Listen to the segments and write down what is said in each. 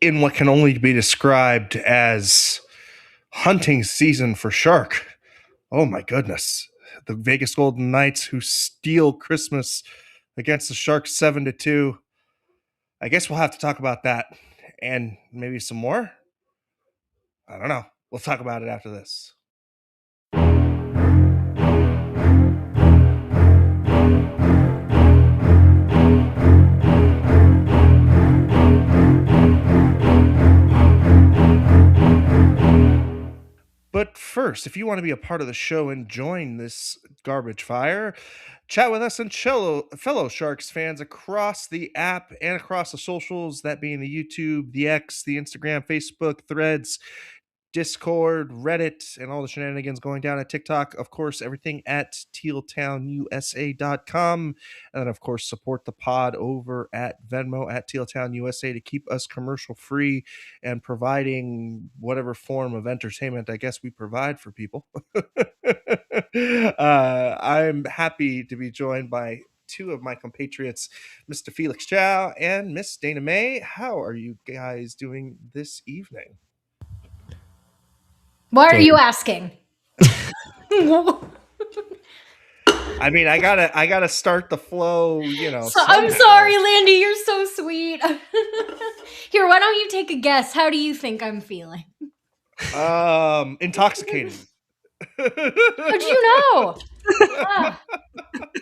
in what can only be described as hunting season for shark. Oh my goodness. The Vegas Golden Knights who steal Christmas against the Sharks 7-2. I guess we'll have to talk about that and maybe some more. I don't know. We'll talk about it after this. But first, if you want to be a part of the show and join this garbage fire, chat with us and fellow Sharks fans across the app and across the socials, that being the YouTube, the X, the Instagram, Facebook, Threads, Discord, Reddit, and all the shenanigans going down at TikTok. Of course, everything at tealtownusa.com. And then, of course, support the pod over at Venmo at Teal Town USA to keep us commercial free and providing whatever form of entertainment I guess we provide for people. I'm happy to be joined by two of my compatriots, Mr. Felix Chow and Miss Dana May. How are you guys doing this evening? Why are you asking? I mean, I gotta start the flow, I'm sorry, Landy, you're so sweet. Here, why don't you take a guess? How do you think I'm feeling? Intoxicated. How'd you know?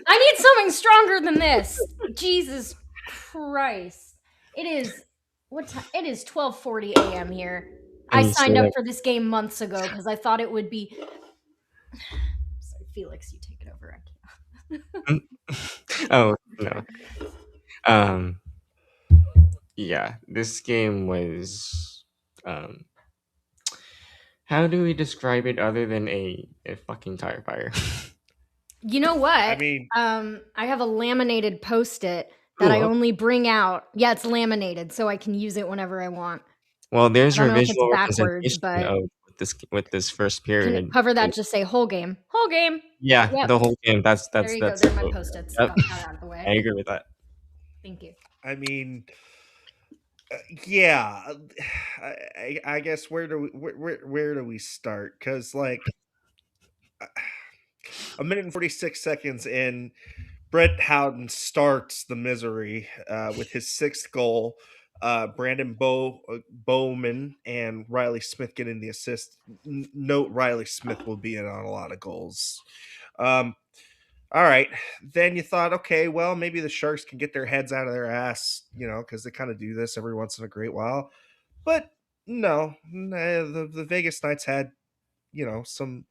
I need something stronger than this. Jesus Christ. It is what time? It is 12:40 a.m. here. I signed up for this game months ago because I thought it would be. Sorry, Felix, you take it over. I can't. Oh no. Yeah, this game was. How do we describe it other than a fucking tire fire? You know what? I mean, I have a laminated Post-it that I only bring out. Yeah, it's laminated, so I can use it whenever I want. Well, there's your visual representation of with this first period. Can cover that, just say whole game. Whole game. Yeah, Yep. the whole game. That's there you go. They're my Post-its. Yep. Got that out of the way. I agree with that. Thank you. I mean, yeah. I guess where do we start? Because like a minute and 46 seconds in, Brett Howden starts the misery with his sixth goal. Brandon Bowman and Riley Smith getting the assist. Note Riley Smith will be in on a lot of goals. All right. Then you thought, okay, well, maybe the Sharks can get their heads out of their ass, because they kind of do this every once in a great while. But no, the Vegas Knights had, some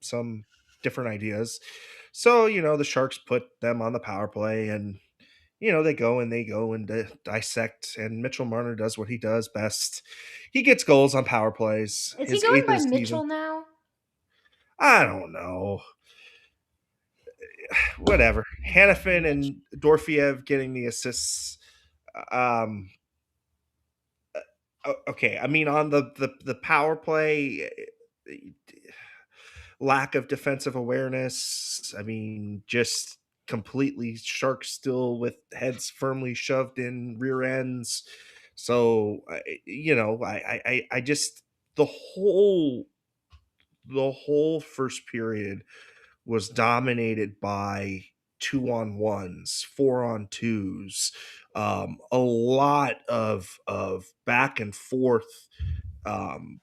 different ideas. So, the Sharks put them on the power play and, they go and dissect, and Mitchell Marner does what he does best. He gets goals on power plays. Is he going by Mitchell now? I don't know. Whatever. Hanifin and Dorfiev getting the assists. Okay, I mean, on the power play, lack of defensive awareness. I mean, just completely Sharks still with heads firmly shoved in rear ends. So I just the whole first period was dominated by 2-on-1s, 4-on-2s, a lot of back and forth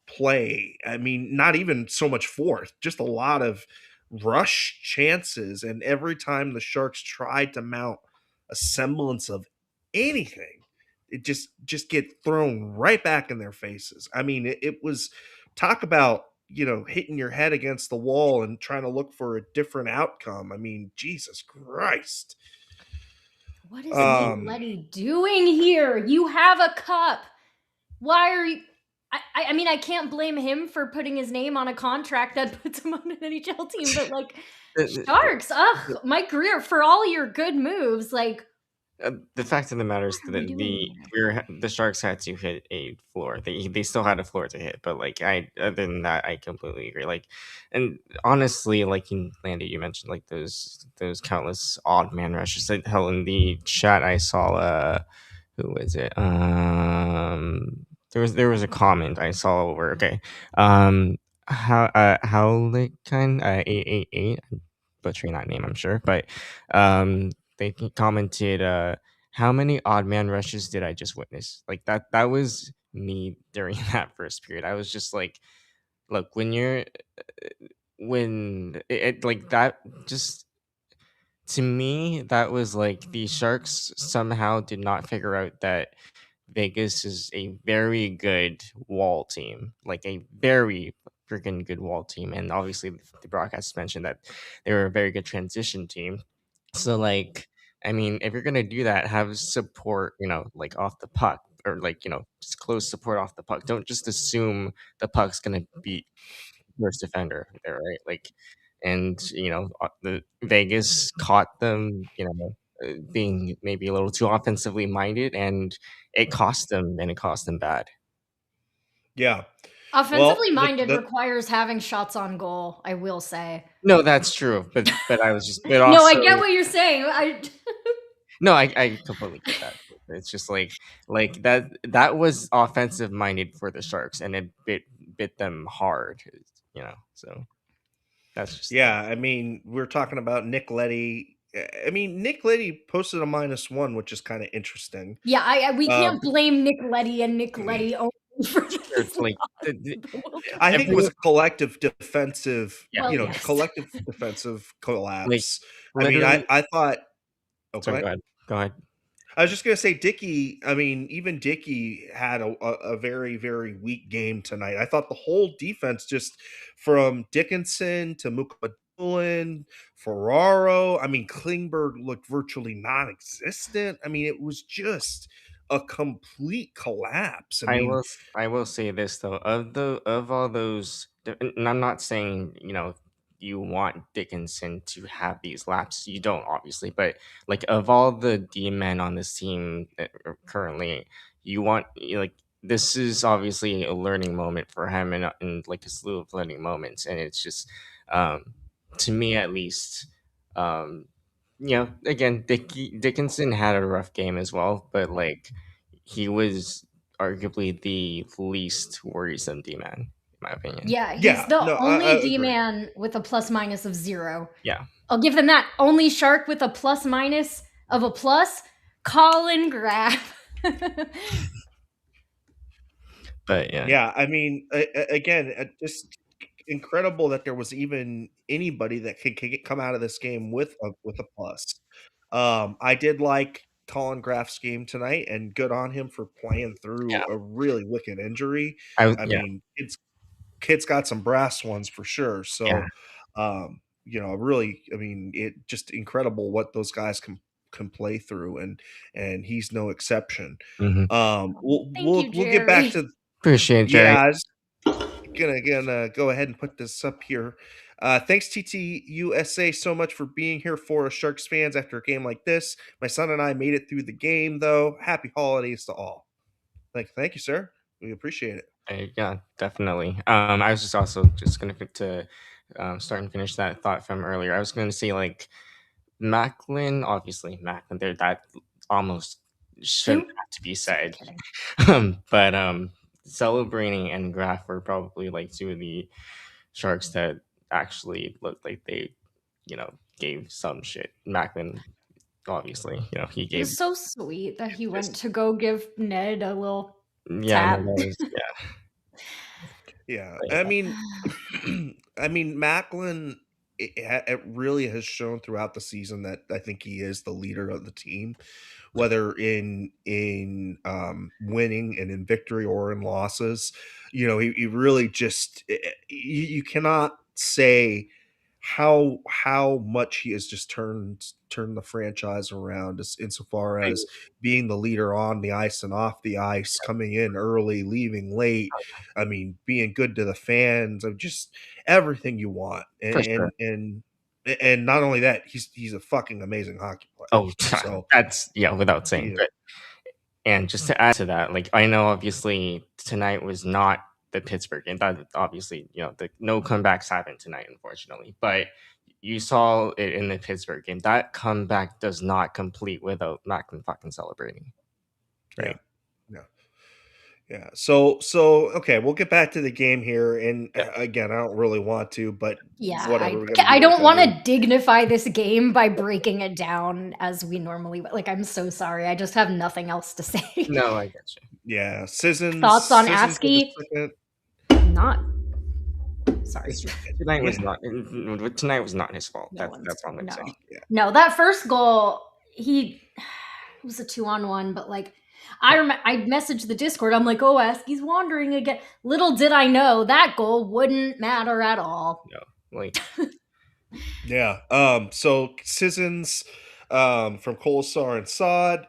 play. I mean, not even so much fourth, just a lot of rush chances. And every time the Sharks tried to mount a semblance of anything, it just get thrown right back in their faces. I mean, it was talk about hitting your head against the wall and trying to look for a different outcome. I mean, Jesus Christ. What is Letty doing here? You have a cup. Why are you... I mean, I can't blame him for putting his name on a contract that puts him on an NHL team, but like, Sharks, my career, for all your good moves, like... the fact of the matter is that the Sharks had to hit a floor. They still had a floor to hit, but like other than that, I completely agree. Like, and honestly, like Landy, you mentioned like those countless odd man rushes. Hell, in the chat I saw who was it? there was a comment I saw where okay, how like kind 888, I'm butchering that name, I'm sure, but they commented how many odd man rushes did I just witness? Like that was me during that first period. I was just like, look, when it like that, just to me that was like the Sharks somehow did not figure out that Vegas is a very good wall team, like a very freaking good wall team. And obviously, the broadcast mentioned that they were a very good transition team. So, like, I mean, if you're gonna do that, have support, like off the puck, or like, just close support off the puck. Don't just assume the puck's gonna beat first defender there, right? Like, and the Vegas caught them, being maybe a little too offensively minded, and it cost them, and it cost them bad. Yeah. Well, Offensively minded requires having shots on goal, I will say. No, that's true, but I was just, but No, I also, get what you're saying. no, I completely get that. It's just like that was offensive minded for the Sharks, and it bit them hard, So that's just yeah, I mean, we're talking about Nick Leddy. I mean, Nick Leddy posted a -1, which is kind of interesting. Yeah, we Um, can't blame Nick Leddy and Nick Leddy only for sure, this like loss. I think it was everyone, a collective defensive, yeah, Well, yes. collective defensive like collapse. I mean, literally. I thought. Oh, go Sorry, ahead. go ahead. I was just gonna say, Dickey. I mean, even Dickey had a very very weak game tonight. I thought the whole defense, just from Dickinson to Mukadulin, Ferraro. I mean, Klingberg looked virtually non-existent. I mean, it was just a complete collapse. I mean, I will say this though, of all those, and I'm not saying you want Dickinson to have these laps. You don't, obviously, but like, of all the D men on this team that are currently, like, this is obviously a learning moment for him, and like a slew of learning moments, and it's just, um, to me at least, um, again, Dickinson had a rough game as well, but like, he was arguably the least worrisome D man, in my opinion. Yeah, he's yeah, the no, I only agree. D-man with a plus minus of 0. Yeah, I'll give them that. Only Shark with a plus minus of a plus, Colin Graff. but yeah, Yeah, I mean, again, just incredible that there was even anybody that could come out of this game with a plus. I did like Colin Graff's game tonight, and good on him for playing through yeah, a really wicked injury. I yeah, mean, kid's got some brass ones for sure. yeah, So, really, I mean, it just incredible what those guys can play through, and he's no exception. hmm Thank you, We'll get back Jerry. to. appreciate it, Yeah, Jerry. I was gonna go ahead and put this up here. Thanks TTUSA so much for being here for us Sharks fans after a game like this. My son and I made it through the game though. Happy holidays to all. Thank you, sir. We appreciate it. Yeah, definitely. I was just also just gonna to start and finish that thought from earlier. I was gonna say, like, Macklin, obviously Macklin, there, that almost shouldn't Who? have to be Sorry, said. kidding. But celebrating and Graf were probably like two of the Sharks that actually looked like they, gave some shit. Macklin, obviously, he It gave was so sweet that he just, went to go give Ned a little yeah, no, tap. that was, yeah, Yeah, but I yeah, mean, I mean, Macklin. It really has shown throughout the season that I think he is the leader of the team, whether in winning and in victory or in losses. He really just you cannot say how much he has just turned the franchise around insofar I, as being the leader on the ice and off the ice, coming in early, leaving late. I mean, being good to the fans, of just everything you want, for sure. and not only that, he's a fucking amazing hockey player. Oh, So that's, yeah, without saying. you know, But and just to add to that, like, I know obviously tonight was not the Pittsburgh game. That obviously, the no comebacks happened tonight, unfortunately. But you saw it in the Pittsburgh game. That comeback does not complete without Macklin fucking celebrating, yeah, right? yeah. Yeah. So okay, we'll get back to the game here, and Yeah. again, I don't really want to, but Yeah, whatever, we're gonna do I what we don't gotta want do. to dignify this game by breaking it down as we normally like. I'm so sorry. I just have nothing else to say. No, I get you. Yeah, Thoughts on Sissons with the ASCII? second. Not sorry. Tonight was Yeah, not his fault. No one's That's all I'm gonna say. yeah, no. That first goal, it was a 2-on-1, but like I messaged the Discord. I'm like, oh, ASCII's wandering again. Little did I know that goal wouldn't matter at all. No, like yeah. So Sissons, from Kolesar and Sod.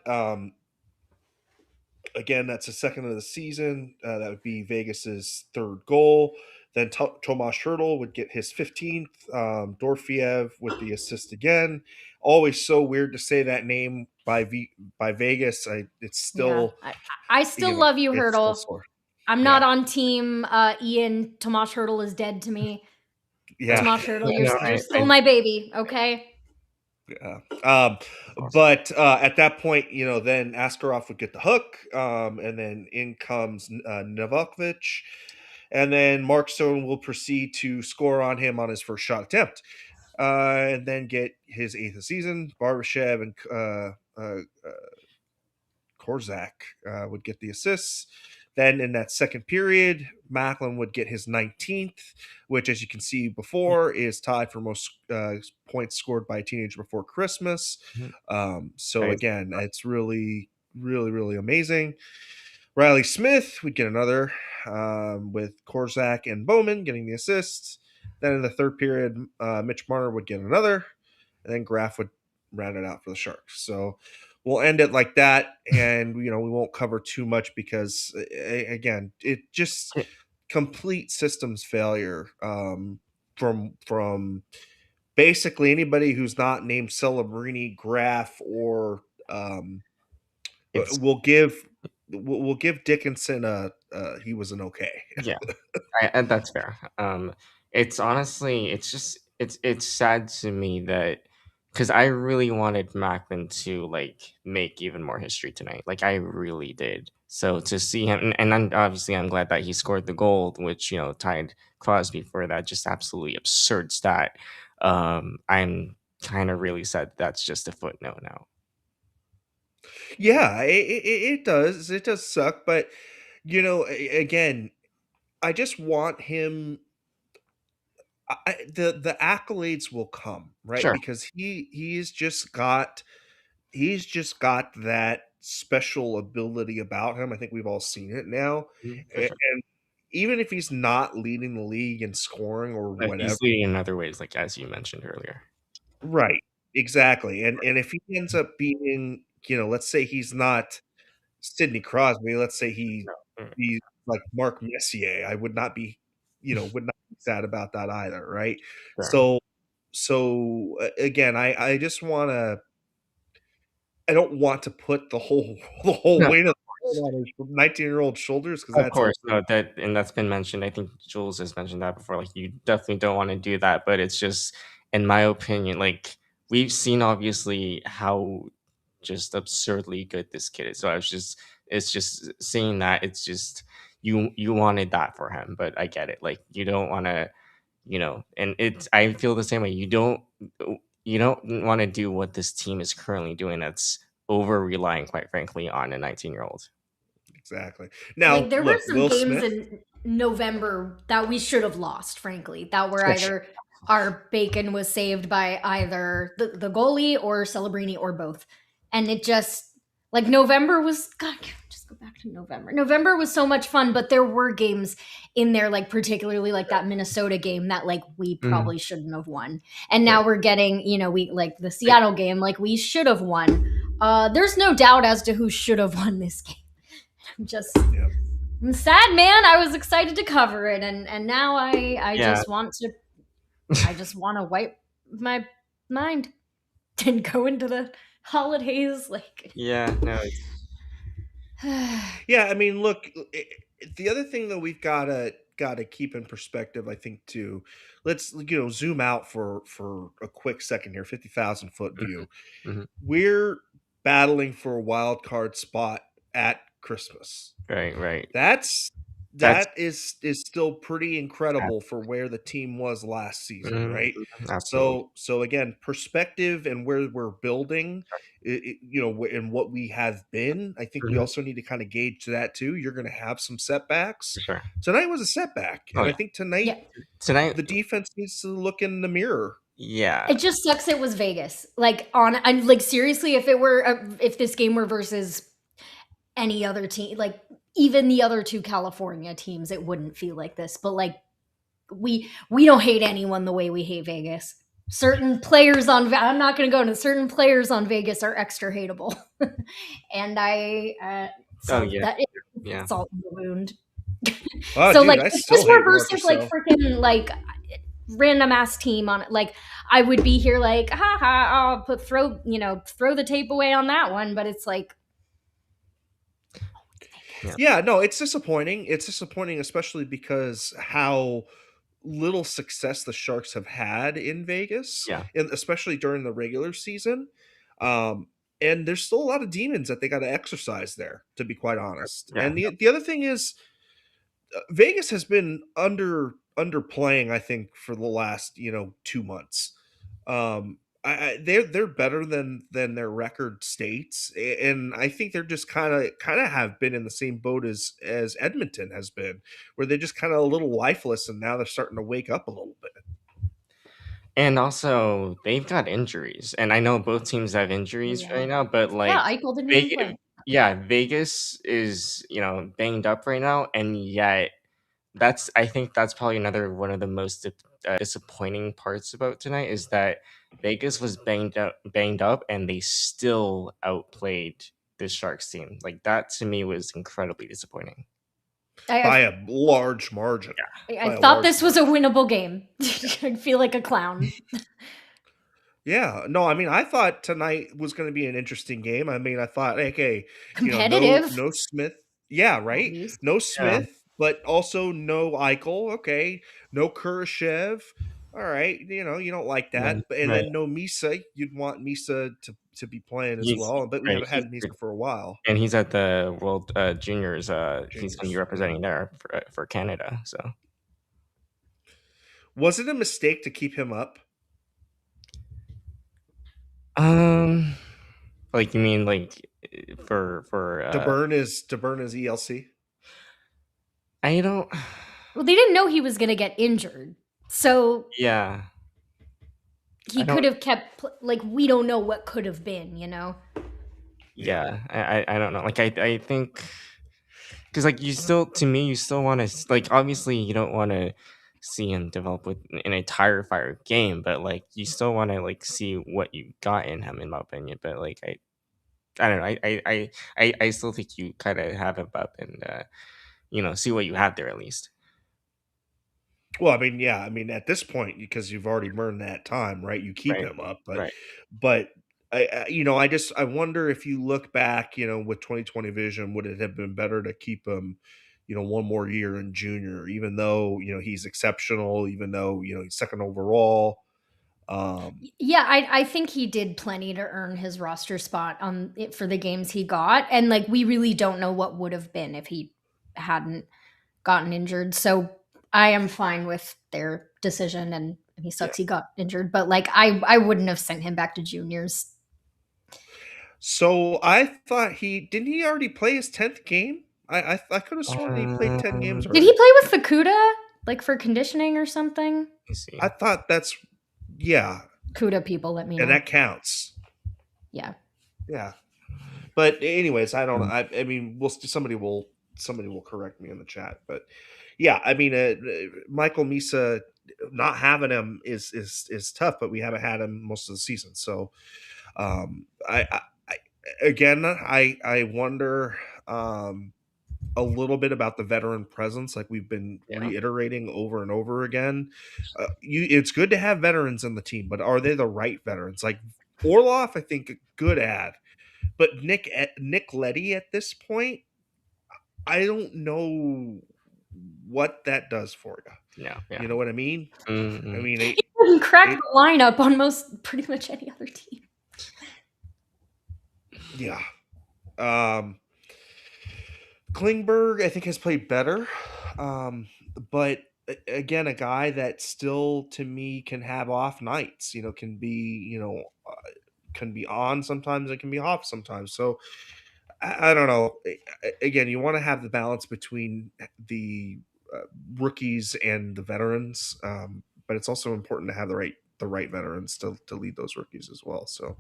Again, that's the second of the season. That would be Vegas's third goal. Then Tomas Hurdle would get his 15th. Dorfiev with the assist again. Always so weird to say that name by Vegas. It's still, I still love you, it's still Hurdle. sore. I'm not on team Ian. Tomas Hurdle is dead to me. Yeah. Tomas Hurdle, Yeah, no, you're still my baby, okay? Yeah. Awesome. But at that point, then Askarov would get the hook, and then in comes Novakovic, and then Mark Stone will proceed to score on him on his first shot attempt, and then get his 8th of the season. Barbashev and Korzak would get the assists. Then in that second period, Macklin would get his 19th, which, as you can see before, is tied for most points scored by a teenager before Christmas. So Crazy. again, it's really, really, really amazing. Riley Smith would get another, with Korzak and Bowman getting the assists. Then in the third period, Mitch Marner would get another, and then Graf would round it out for the Sharks. So we'll end it like that, and we won't cover too much because again, it just complete systems failure, from basically anybody who's not named Celebrini, Graf, or It's we'll give Dickinson he was an okay. yeah. And that's fair. It's honestly, it's sad to me that because I really wanted Macklin to like make even more history tonight. Like I really did. So to see him, and obviously I'm glad that he scored the goal, which tied Crosby for that just absolutely absurd stat. I'm kind of really sad that's just a footnote now. Yeah, it does. It does suck, but again, I just want him. The accolades will come, right? Sure. Because he's just got that special ability about him. I think we've all seen it now. For sure. And even if he's not leading the league in scoring or But whatever, he's leading in other ways, like as you mentioned earlier. right? Exactly. And if he ends up being, let's say he's not Sidney Crosby, let's say No. he's like Mark Messier, I would not be sad about that either, right? Sure. Again, I just wanna I don't want to put the whole No, weight of the world on his 19-year-old shoulders because of that's a course, no, that's been mentioned. I think Jules has mentioned that before. Like, you definitely don't want to do that, but it's just, in my opinion, like we've seen obviously how just absurdly good this kid is. So it's just seeing that. It's just you wanted that for him, but I get it. Like you don't want to, and it's I feel the same way. You don't want to do what this team is currently doing. That's over relying, quite frankly, on a 19-year-old. exactly. Like Now, there were look, some Will games Smith. in November that we should have lost, frankly, that were For sure. either our bacon was saved by either the goalie or Celebrini or both. And it just like November was God, just go back to November. November was so much fun, but there were games in there, like particularly like that Minnesota game that like we Mhm. probably shouldn't have won. And now we're getting, we like the Seattle game, like we should have won. There's no doubt as to who should have won this game. Yeah. I'm sad, man. I was excited to cover it, and now I Yeah. just want to wipe my mind and go into the holidays. Like, Yeah, no, Yeah, I mean, look, the other thing that we've gotta keep in perspective, I think, too. Let's zoom out for a quick second here, 50,000-foot view. mhm. We're battling for a wild card spot at Christmas. Right. That's That is still pretty incredible for where the team was last season, right? absolutely. So again, perspective and where we're building, and what we have been. I think we also need to kind of gauge that too. You're going to have some setbacks. For sure. Tonight was a setback, and I think tonight Tonight the defense needs to look in the mirror. Yeah. It just sucks it was Vegas. Like seriously, if this game were versus any other team, like even the other two California teams, it wouldn't feel like this. But like we don't hate anyone the way we hate Vegas. Certain players I'm not going to go into certain players on Vegas are extra hateable. And that is salt in the wound. Oh, so dude, like I if still this were hate versus like Marcus, freaking like random ass team on it, like I would be here like haha, I'll throw the tape away on that one, but it's like yeah, no, it's disappointing. It's disappointing, especially because how little success the Sharks have had in Vegas, and especially during the regular season. And there's still a lot of demons that they got to exercise there, to be quite honest. And the other thing is, Vegas has been underplaying, I think, for the last 2 months. They're better than their record states, and I think they're just kind of have been in the same boat as Edmonton has been, where they're just kind of a little lifeless, and now they're starting to wake up a little bit. And also, they've got injuries, and I know both teams have injuries right now, but like Eichel didn't even play. Vegas is banged up right now, and yet I think that's probably another one of the most disappointing parts about tonight is that Vegas was banged up, and they still outplayed the Sharks team. Like that to me was incredibly disappointing. By a large margin. I thought this was a winnable game. I feel like a clown. Yeah, no, I mean, I thought tonight was going to be an interesting game. I mean, I thought, okay, competitive. No Smith. Yeah, right. No Smith, but also no Eichel. Okay, no Kurashev. All right, you don't like that, and then no Misa. You'd want Misa to be playing as well, but we haven't had Misa for a while. And he's at the World Juniors. He's going to be representing there for Canada. So, was it a mistake to keep him up? Like you mean like for DeBurn is ELC? I don't. Well, they didn't know he was going to get injured, so yeah, he could have kept like we don't know what could have been, Yeah, I don't know. Like I think because like you still want to like obviously you don't want to see him develop with an entire fire game, but like you still want to like see what you got in him, in my opinion. But like I don't know. I still think you kind of have him up and see what you have there at least. Well, I mean, yeah, I mean, at this point, because you've already burned that time, right? You keep him up, but I wonder if you look back, with 2020 vision, would it have been better to keep him, one more year in junior, even though he's exceptional, even though he's second overall. I think he did plenty to earn his roster spot on it for the games he got, and like we really don't know what would have been if he hadn't gotten injured. So I am fine with their decision, and he sucks he got injured, but like I wouldn't have sent him back to juniors. So I thought didn't he already play his 10th game? I could have sworn he played 10 games already. Did he play with Fukuda, like for conditioning or something? I thought that's Kuda people, let me know. And that counts. Yeah. But anyways, I don't know. I mean, somebody will correct me in the chat, but yeah, I mean, Michael Misa, not having him is tough, but we haven't had him most of the season. So, I wonder a little bit about the veteran presence, like we've been reiterating over and over again. It's good to have veterans in the team, but are they the right veterans? Like Orlov, I think a good ad, but Nick Leddy at this point, I don't know what that does for you. Yeah. You know what I mean? Mm-hmm. I mean, he couldn't crack the lineup on pretty much any other team. Yeah. Klingberg, I think, has played better, but again, a guy that still, to me, can have off nights. Can be can be on sometimes, it can be off sometimes. So I don't know. Again, you want to have the balance between the rookies and the veterans, but it's also important to have the right veterans to lead those rookies as well. So,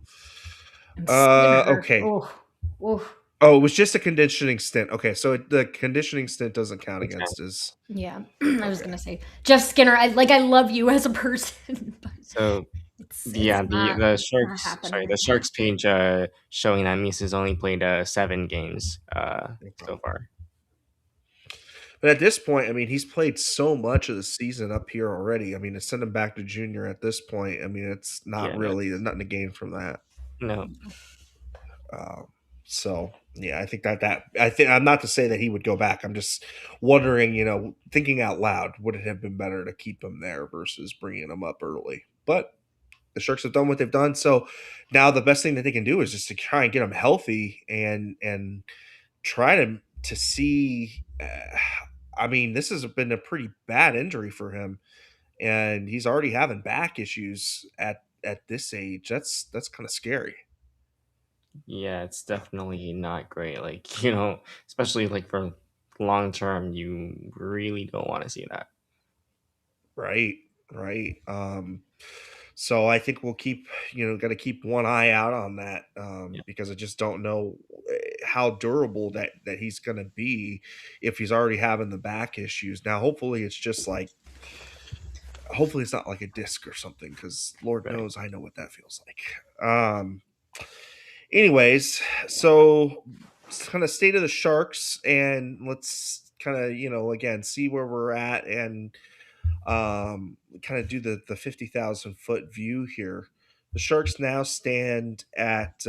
And Skinner. okay. Oh, oh, Oh, it was just a conditioning stint. Okay, so the conditioning stint doesn't count Okay. against his. yeah. I was Okay. gonna say Jeff Skinner. I love you as a person, but So it's yeah, the not Sharks, happening sorry, the right now. Sharks page showing that Mises only played 7 games so Okay. far. But at this point, I mean, he's played so much of the season up here already. I mean, to send him back to junior at this point, I mean, it's not Yeah, no, really there's nothing to gain from that. no, Um, so yeah, I think I'm not to say that he would go back. I'm just wondering, thinking out loud, would it have been better to keep him there versus bringing him up early? But the Sharks have done what they've done, so now the best thing that they can do is just to try and get him healthy and try to see. I mean, this has been a pretty bad injury for him, and he's already having back issues at this age. That's kind of scary. yeah, it's definitely not great. Like especially like for long term, you really don't want to see that. Right, right. So I think we'll keep, got to keep one eye out on that, Yeah, because I just don't know how durable that he's going to be if he's already having the back issues. Now, hopefully it's not like a disc or something, because Lord right. knows I know what that feels like. Anyways, so kind of state of the Sharks, and let's kind of again see where we're at and kind of do the 50,000 foot view here. The Sharks now stand at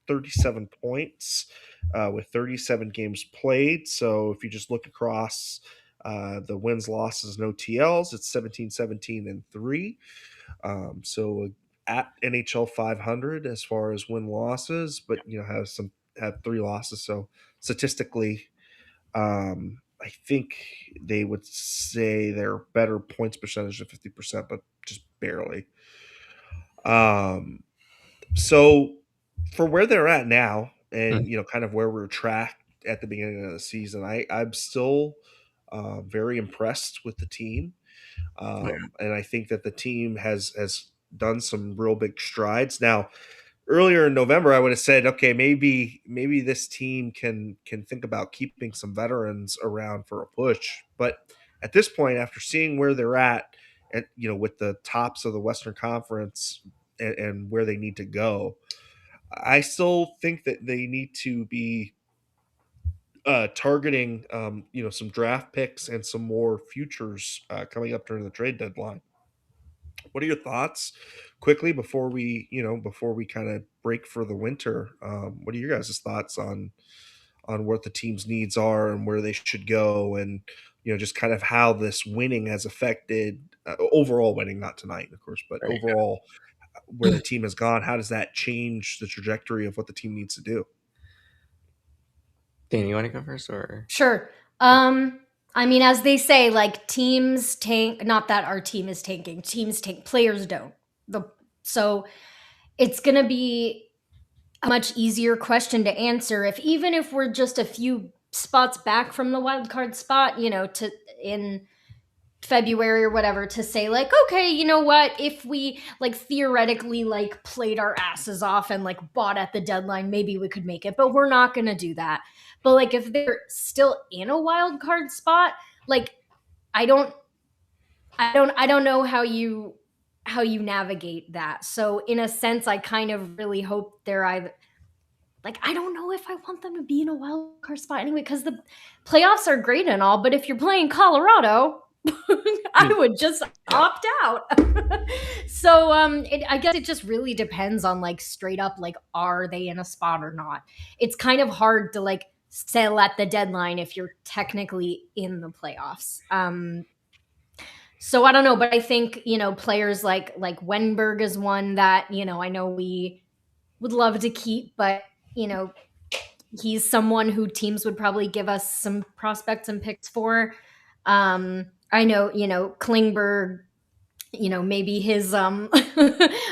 37 points with 37 games played. So if you just look across the wins, losses, no TLs, it's 17, 17, and 3. So at NHL 500 as far as win losses, but have 3 losses. So statistically, I think they would say they're better points percentage than 50%, but just barely. So for where they're at now, and Mhm. kind of where we're tracked at the beginning of the season, I'm still very impressed with the team, and I think that the team has done some real big strides. Now, earlier in November, I would have said, okay, maybe this team can think about keeping some veterans around for a push. But at this point, after seeing where they're at, and with the tops of the Western Conference and where they need to go, I still think that they need to be targeting, some draft picks and some more futures coming up during the trade deadline. What are your thoughts quickly before we kind of break for the winter? What are your guys' thoughts on what the team's needs are and where they should go, and just kind of how this winning has affected overall winning, not tonight, of course, but Right. overall where the team has gone? How does that change the trajectory of what the team needs to do? Dan, you want to go first or? Sure. I mean, as they say, like teams tank. Not that our team is tanking. Teams tank. Players don't. The so it's gonna be a much easier question to answer if even if we're just a few spots back from the wild card spot, to in February or whatever, to say like, okay, you know what, if we like theoretically like played our asses off and like bought at the deadline, maybe we could make it, but we're not going to do that. But like if they're still in a wild card spot, like I don't I don't know how you navigate that. So in a sense I kind of really hope they're either like I don't know if I want them to be in a wild card spot anyway because the playoffs are great and all, but if you're playing Colorado, I would just Yeah. opt out. So I guess it just really depends on like straight up like are they in a spot or not. It's kind of hard to like sell at the deadline if you're technically in the playoffs. So I don't know, but I think players like Wenberg is one that I know we would love to keep, but you know he's someone who teams would probably give us some prospects and picks for. I know, Klingberg, maybe his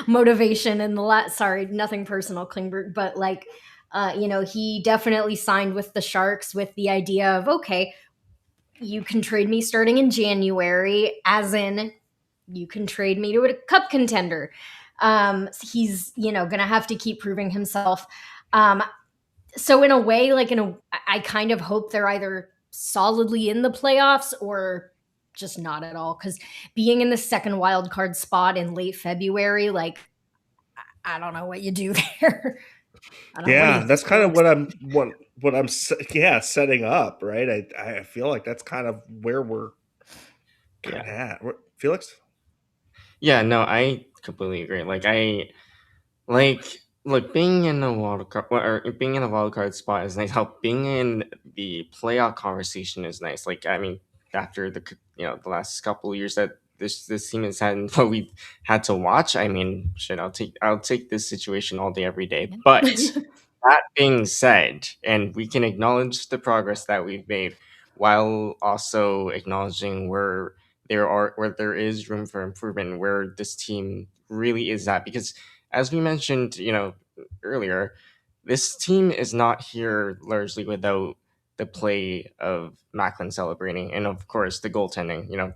motivation in the sorry, nothing personal, Klingberg, but like, he definitely signed with the Sharks with the idea of, okay, you can trade me starting in January, as in you can trade me to a cup contender. He's, gonna have to keep proving himself. So in a way, I kind of hope they're either solidly in the playoffs or just not at all. Because being in the second wild card spot in late February, like, I don't know what you do there. I don't know. What do Yeah, you that's think, kind of Alex? what I'm setting up, right? I feel like that's kind of where we're kind of Yeah. at. Felix? Yeah, no, I completely agree. Like, look, being in a wild card, or being in a wild card spot is nice. How being in the playoff conversation is nice. Like, I mean, after the last couple of years that this team has had and what we've had to watch, I mean, shit, I'll take this situation all day, every day. But that being said, and we can acknowledge the progress that we've made, while also acknowledging where there is room for improvement, where this team really is at, because as we mentioned, earlier, this team is not here largely without the play of Macklin celebrating, and of course the goaltending.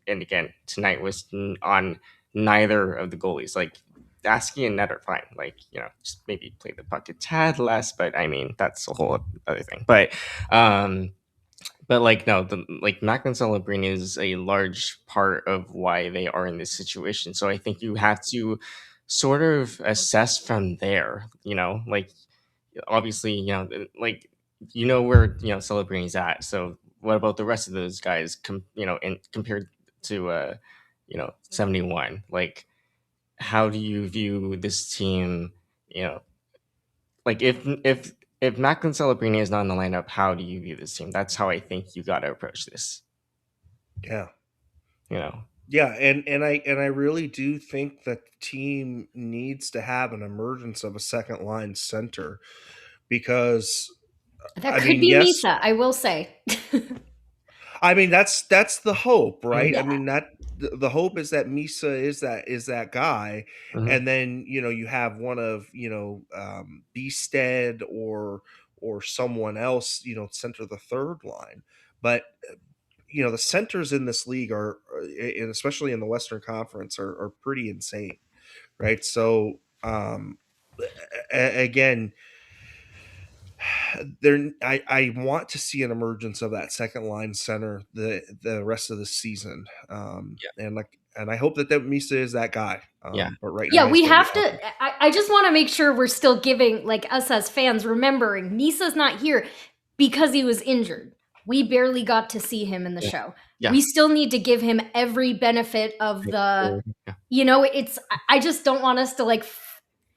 And again, tonight was on neither of the goalies. Like, Dasky and Net are fine. Like, just maybe play the puck a tad less, but I mean that's a whole other thing. Um, but like, no, Macklin Celebrini is a large part of why they are in this situation. So I think you have to sort of assess from there. Like, obviously, where Celebrini's at. So what about the rest of those guys? And compared to 71, like, how do you view this team? You know, like, if Macklin Celebrini is not in the lineup, how do you view this team? That's how I think you got to approach this. Yeah. You know, Yeah, and I really do think that the team needs to have an emergence of a second line center because That I could mean, be yes, Misa, I will say. I mean that's the hope, right? I Yeah. mean that the hope is that Misa is that guy, Mhm. and then you have one of Beestead or someone else center the third line, but the centers in this league and especially in the Western Conference, are pretty insane, right? So again, there I want to see an emergence of that second line center the rest of the season, Yeah. and I hope that Misa is that guy. Yeah. But right now Yeah, he's we going to be have to. awesome. I just want to make sure we're still giving, like, us as fans, remembering Misa's not here because he was injured. We barely got to see him in the Yeah. show. Yeah. We still need to give him every benefit of the. Yeah. It's. I just don't want us to, like,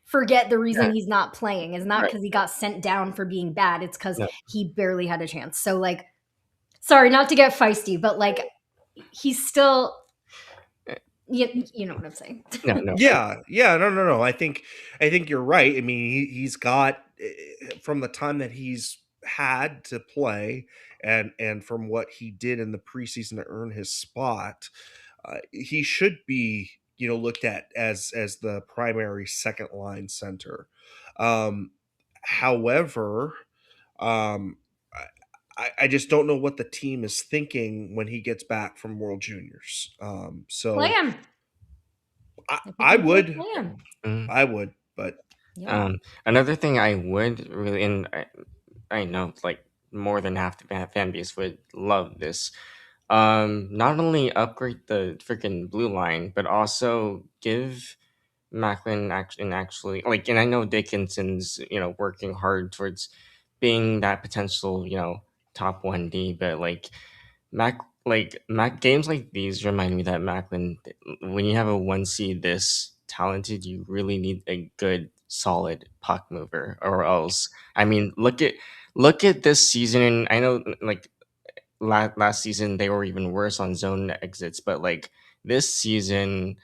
forget the reason Yeah. he's not playing is not Right. because he got sent down for being bad. It's because No. he barely had a chance. So, like, sorry, not to get feisty, but, like, he's still. You know what I'm saying. No. No. Yeah, no. I think you're right. I mean, he's got from the time that he's had to play, and from what he did in the preseason to earn his spot, he should be looked at as the primary second line center. However, um, I just don't know what the team is thinking when he gets back from World Juniors. Play So him. I, If you I can play, would, play him. Mhm. I would, but Yeah. Another thing I would really, and I know, like, more than half the fan base would love this. Not only upgrade the freaking blue line, but also give Macklin actually, like, and I know Dickinson's working hard towards being that potential top 1D, but like, Mac games like these remind me that Macklin, when you have a 1C this talented, you really need a good solid puck mover, or else, I mean, look at this season. I know, like, last season they were even worse on zone exits, but like, this season,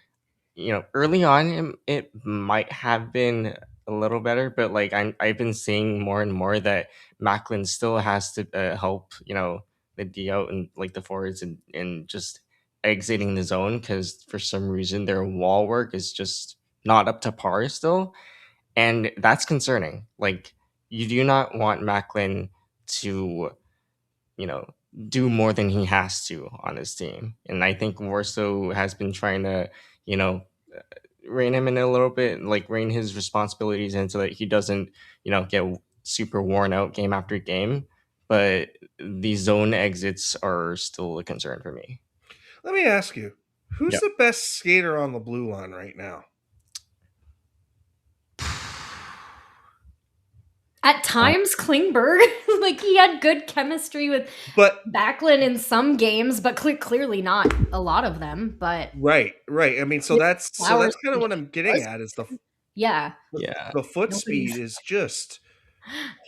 early on, it might have been a little better, but like I've been seeing more and more that Macklin still has to help, the D out and like the forwards and just exiting the zone because for some reason their wall work is just not up to par still, and that's concerning. Like you do not want Macklin to you know, do more than he has to on his team. And I think Warsaw has been trying to, you know, rein him in a little bit, like rein his responsibilities in so that he doesn't, get super worn out game after game. But the zone exits are still a concern for me. Let me ask you, who's Yep. the best skater on the blue line right now? At times, Klingberg, like he had good chemistry with But Backlund in some games, but clearly not a lot of them. But right. I mean, so that's Flowers kind of what I'm getting at is yeah, the foot speed is just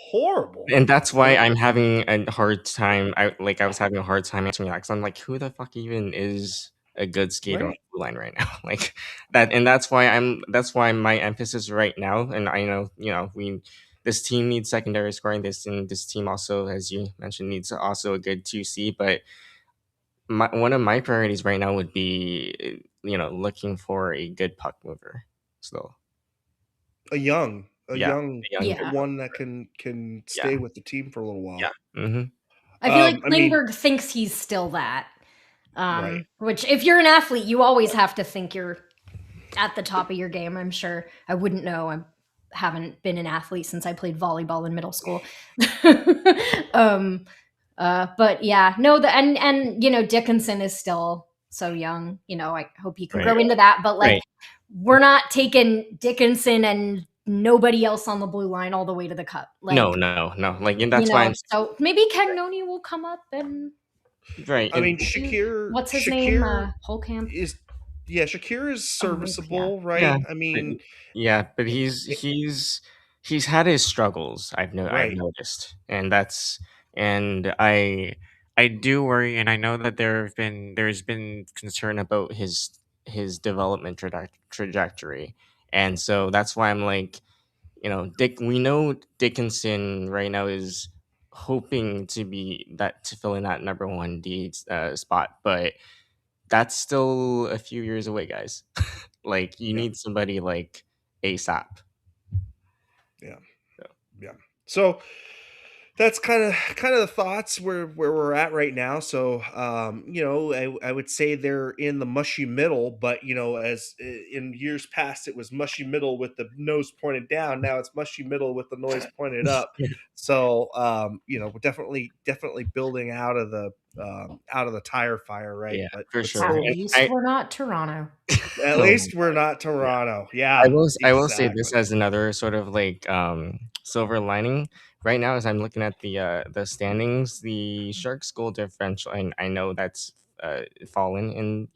horrible. And that's why I'm having a hard time. I was having a hard time answering that because I'm like, who the fuck even is a good skater on Right. the blue line right now? Like that, and that's why my emphasis right now. And I know, this team needs secondary scoring. This team also, as you mentioned, needs also a good 2C. But one of my priorities right now would be, looking for a good puck mover. So A young yeah, Yeah. one that can stay with the team for a little while. yeah. Mm-hmm. I feel like I mean, Klingberg thinks he's still that. Right. Which, if you're an athlete, you always have to think you're at the top of your game. I'm sure. I wouldn't know. I haven't been an athlete since I played volleyball in middle school. But yeah, no. And Dickinson is still so young. I hope he can Right. grow into that. But like, Right. we're not taking Dickinson and nobody else on the blue line all the way to the cup. Like, No. Like, and that's why I'm so maybe Cagnoni will come up and right. I mean, Shakir. what's his Shakir name? Holcamp. Shakir is serviceable, right? Yeah. I mean, but he's had his struggles. I've Right. noticed, and I do worry, and I know that there's been concern about his development trajectory, and so that's why I'm like, Dick. We know Dickinson right now is hoping to fill in that number one D spot, but that's still a few years away, guys. Like you Yeah. need somebody like ASAP. Yeah. So. Yeah. So that's kind of the thoughts where we're at right now. So I would say they're in the mushy middle, but as in years past it was mushy middle with the nose pointed down, now it's mushy middle with the nose pointed up. So we're definitely building out of the tire fire, right? Yeah, But for sure. At still, least we're not Toronto. at Oh least my we're not Toronto. Yeah, I will say this exactly. as another sort of like silver lining. Right now, as I'm looking at the standings, the Sharks goal differential, and I know that's fallen in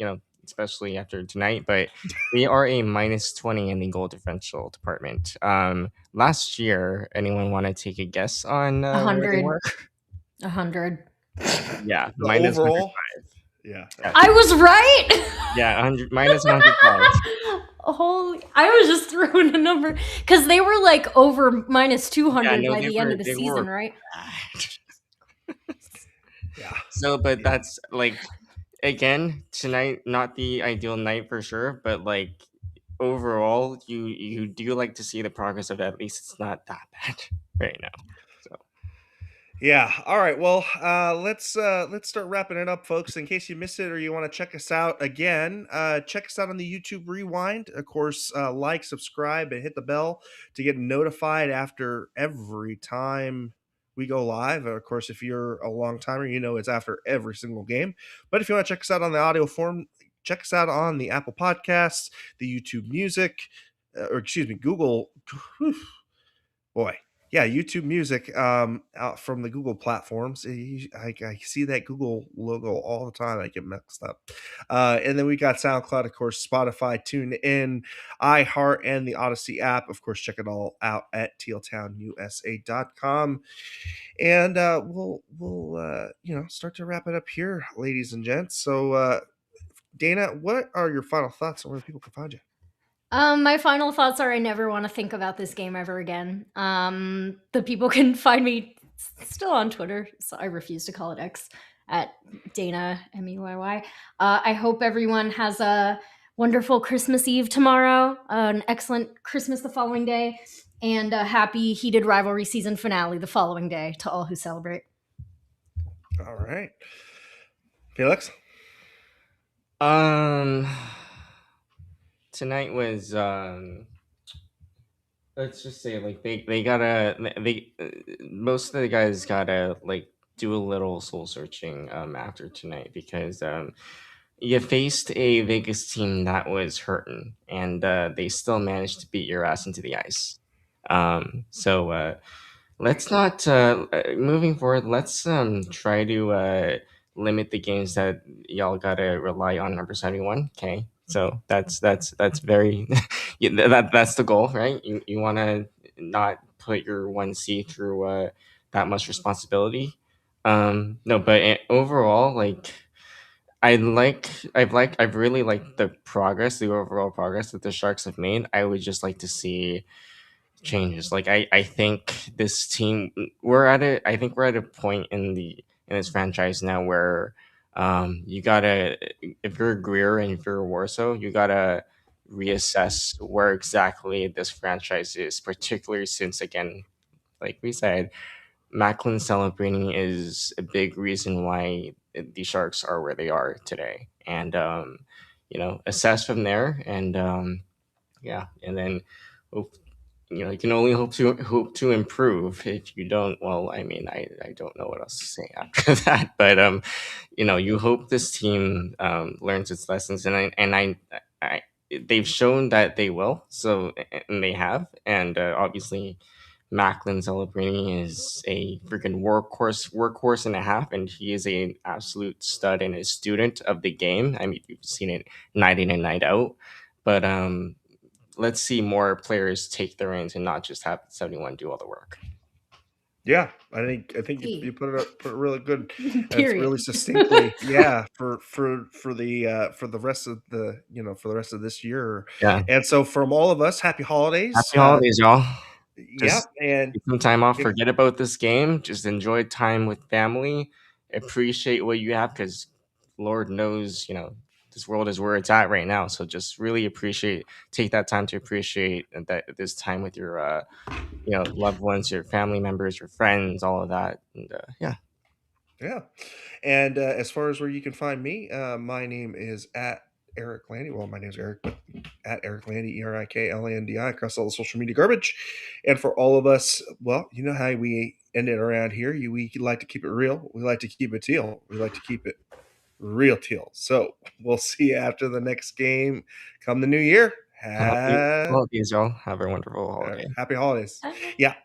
especially after tonight, but they are a -20 in the goal differential department. Last year, anyone want to take a guess on where they 100. were? 100. Yeah, The minus overall, 105. yeah. I was right. Yeah, 100 minus 105. Holy! I was just throwing a number because they were like over minus 200 no, by they the end were- of the they season, were right? Yeah. So, but that's like, again, tonight not the ideal night for sure, but like overall, you do like to see the progress of at least it's not that bad right now. So Yeah. All right. Well, let's start wrapping it up, folks. In case you missed it or you want to check us out again, check us out on the YouTube Rewind. Of course, like, subscribe, and hit the bell to get notified after every time we go live. Of course, if you're a long timer, it's after every single game. But if you want to check us out on the audio form, check us out on the Apple Podcasts, the YouTube Music, or excuse me, Google. Boy, yeah, YouTube Music, out from the Google platforms. I see that Google logo all the time. I get mixed up. And then we got SoundCloud, of course, Spotify, TuneIn, iHeart, and the Odyssey app. Of course, check it all out at tealtownusa.com. And we'll start to wrap it up here, ladies and gents. So Dana, what are your final thoughts on where people can find you? My final thoughts are I never want to think about this game ever again. The people can find me still on Twitter, so I refuse to call it X, at Dana Meyy. I hope everyone has a wonderful Christmas Eve tomorrow, an excellent Christmas the following day, and a happy heated rivalry season finale the following day to all who celebrate. All right, Felix. Tonight was let's just say like they gotta they most of the guys gotta like do a little soul searching after tonight, because you faced a Vegas team that was hurting, and they still managed to beat your ass into the ice. So let's not moving forward. Let's try to limit the games that y'all gotta rely on number 71. Okay, so that's very yeah, that's the goal, right? You want to not put your 1C through that much responsibility. No, but overall, like I've really liked the overall progress that the Sharks have made. I would just like to see changes. Like I think this team I think we're at a point in this franchise now where you gotta, if you're Greer and if you're Warsaw, you gotta reassess where exactly this franchise is, particularly since, again, like we said, Macklin celebrating is a big reason why the Sharks are where they are today. And assess from there, and yeah, and then hope, you can only hope to improve. If you don't, well, I mean, I don't know what else to say after that. But you hope this team learns its lessons, and I they've shown that they will. So, and they have, and obviously Macklin celebrating is a freaking workhorse and a half, and he is an absolute stud and a student of the game. I mean, you've seen it night in and night out. But let's see more players take the reins and not just have 71 do all the work. Yeah, I think you put it really good. And it's Period. really succinctly. Yeah, for the rest of this year. Yeah. And so from all of us, happy holidays. Happy holidays, y'all. Yeah, Just and take some time off, if, forget about this game, just enjoy time with family, appreciate what you have, because Lord knows, this world is where it's at right now. So just really take that time to appreciate that this time with your loved ones, your family members, your friends, all of that. And yeah. yeah. And as far as where you can find me, my name is at Eric Landy. Well, my name is Eric, but at Eric Landy, ERIKLANDI, across all the social media garbage. And for all of us, well, you know how we end it around here. We like to keep it real. We like to keep it teal. We like to keep it real teal. So we'll see you after the next game come the new year. Happy holidays, y'all. Have a wonderful holiday. Happy holidays. Yeah.